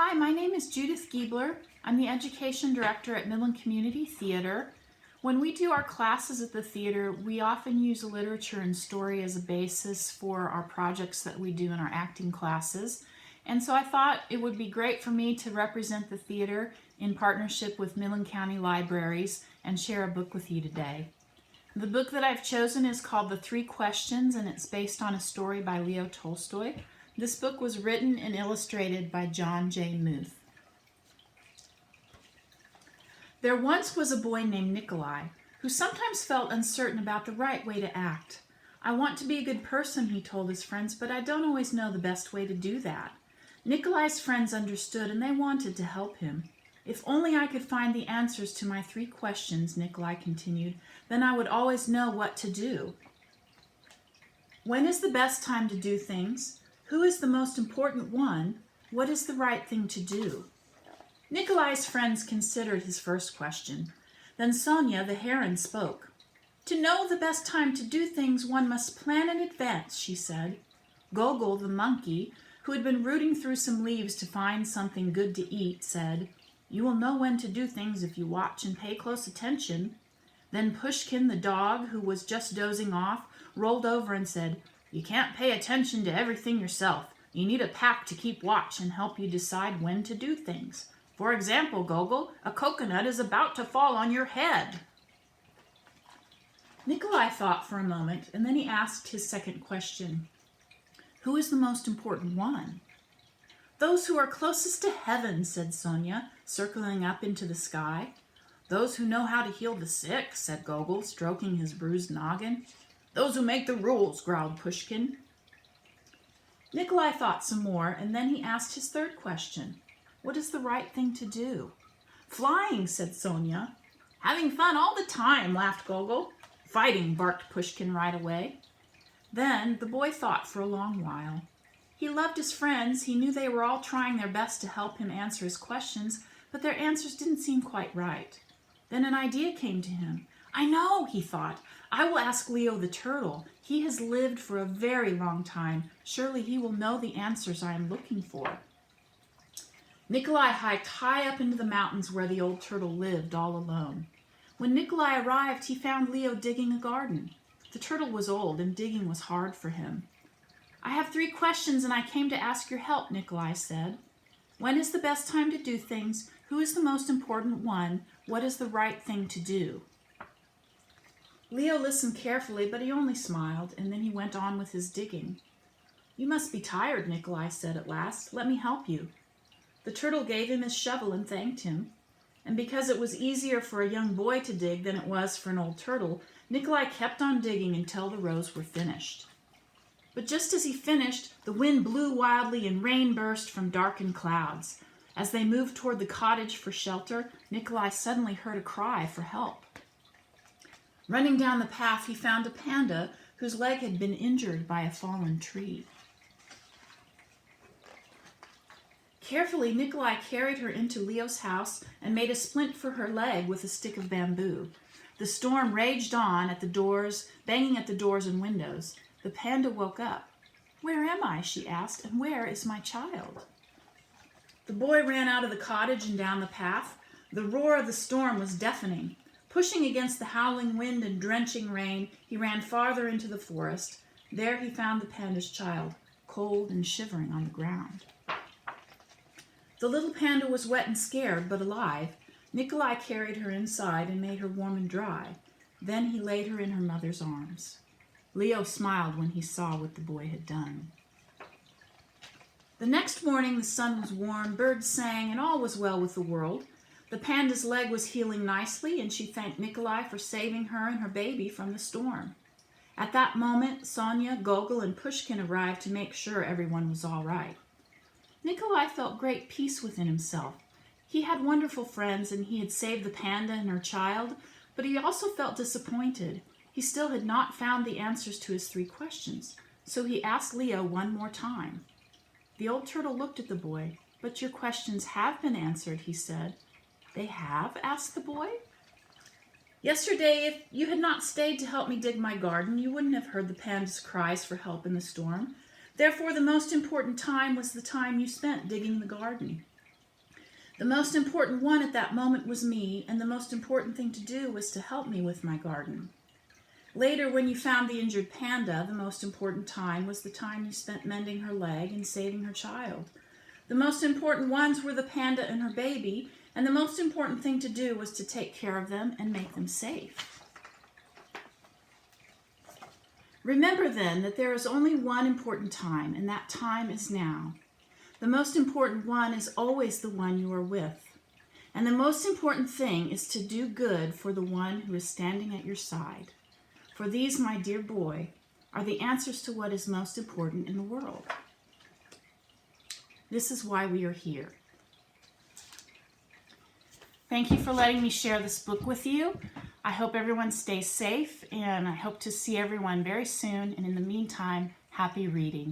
Hi, my name is Judith Giebler. I'm the Education Director at Midland Community Theater. When we do our classes at the theater, we often use literature and story as a basis for our projects that we do in our acting classes. And so I thought it would be great for me to represent the theater in partnership with Midland County Libraries and share a book with you today. The book that I've chosen is called The Three Questions, and it's based on a story by Leo Tolstoy. This book was written and illustrated by John J. Muth. There once was a boy named Nikolai who sometimes felt uncertain about the right way to act. I want to be a good person, he told his friends, but I don't always know the best way to do that. Nikolai's friends understood and they wanted to help him. If only I could find the answers to my three questions, Nikolai continued, then I would always know what to do. When is the best time to do things? Who is the most important one? What is the right thing to do? Nikolai's friends considered his first question. Then Sonia, the heron, spoke. To know the best time to do things, one must plan in advance, she said. Gogol, the monkey, who had been rooting through some leaves to find something good to eat, said, You will know when to do things if you watch and pay close attention. Then Pushkin, the dog, who was just dozing off, rolled over and said, You can't pay attention to everything yourself. You need a pack to keep watch and help you decide when to do things. For example, Gogol, a coconut is about to fall on your head. Nikolai thought for a moment, and then he asked his second question. Who is the most important one? Those who are closest to heaven, said Sonia, circling up into the sky. Those who know how to heal the sick, said Gogol, stroking his bruised noggin. Those who make the rules, growled Pushkin. Nikolai thought some more, and then he asked his third question. What is the right thing to do? Flying, said Sonia. Having fun all the time, laughed Gogol. Fighting, barked Pushkin right away. Then the boy thought for a long while. He loved his friends. He knew they were all trying their best to help him answer his questions, but their answers didn't seem quite right. Then an idea came to him. I know, he thought. I will ask Leo the turtle. He has lived for a very long time. Surely he will know the answers I am looking for. Nikolai hiked high up into the mountains where the old turtle lived all alone. When Nikolai arrived, he found Leo digging a garden. The turtle was old and digging was hard for him. I have three questions and I came to ask your help, Nikolai said. When is the best time to do things? Who is the most important one? What is the right thing to do? Leo listened carefully, but he only smiled, and then he went on with his digging. You must be tired, Nikolai said at last. Let me help you. The turtle gave him his shovel and thanked him. And because it was easier for a young boy to dig than it was for an old turtle, Nikolai kept on digging until the rows were finished. But just as he finished, the wind blew wildly and rain burst from darkened clouds. As they moved toward the cottage for shelter, Nikolai suddenly heard a cry for help. Running down the path, he found a panda whose leg had been injured by a fallen tree. Carefully, Nikolai carried her into Leo's house and made a splint for her leg with a stick of bamboo. The storm raged on at the doors, banging at the doors and windows. The panda woke up. Where am I? She asked, and where is my child? The boy ran out of the cottage and down the path. The roar of the storm was deafening. Pushing against the howling wind and drenching rain, he ran farther into the forest. There he found the panda's child, cold and shivering on the ground. The little panda was wet and scared, but alive. Nikolai carried her inside and made her warm and dry. Then he laid her in her mother's arms. Leo smiled when he saw what the boy had done. The next morning the sun was warm, birds sang, and all was well with the world. The panda's leg was healing nicely, and she thanked Nikolai for saving her and her baby from the storm. At that moment, Sonia, Gogol, and Pushkin arrived to make sure everyone was all right. Nikolai felt great peace within himself. He had wonderful friends, and he had saved the panda and her child, but he also felt disappointed. He still had not found the answers to his three questions, so he asked Leo one more time. The old turtle looked at the boy. But your questions have been answered, he said. They have? Asked the boy. Yesterday, if you had not stayed to help me dig my garden, you wouldn't have heard the panda's cries for help in the storm. Therefore, the most important time was the time you spent digging the garden. The most important one at that moment was me, and the most important thing to do was to help me with my garden. Later, when you found the injured panda, the most important time was the time you spent mending her leg and saving her child. The most important ones were the panda and her baby, and the most important thing to do was to take care of them and make them safe. Remember then that there is only one important time, and that time is now. The most important one is always the one you are with. And the most important thing is to do good for the one who is standing at your side. For these, my dear boy, are the answers to what is most important in the world. This is why we are here. Thank you for letting me share this book with you. I hope everyone stays safe, and I hope to see everyone very soon. And in the meantime, happy reading.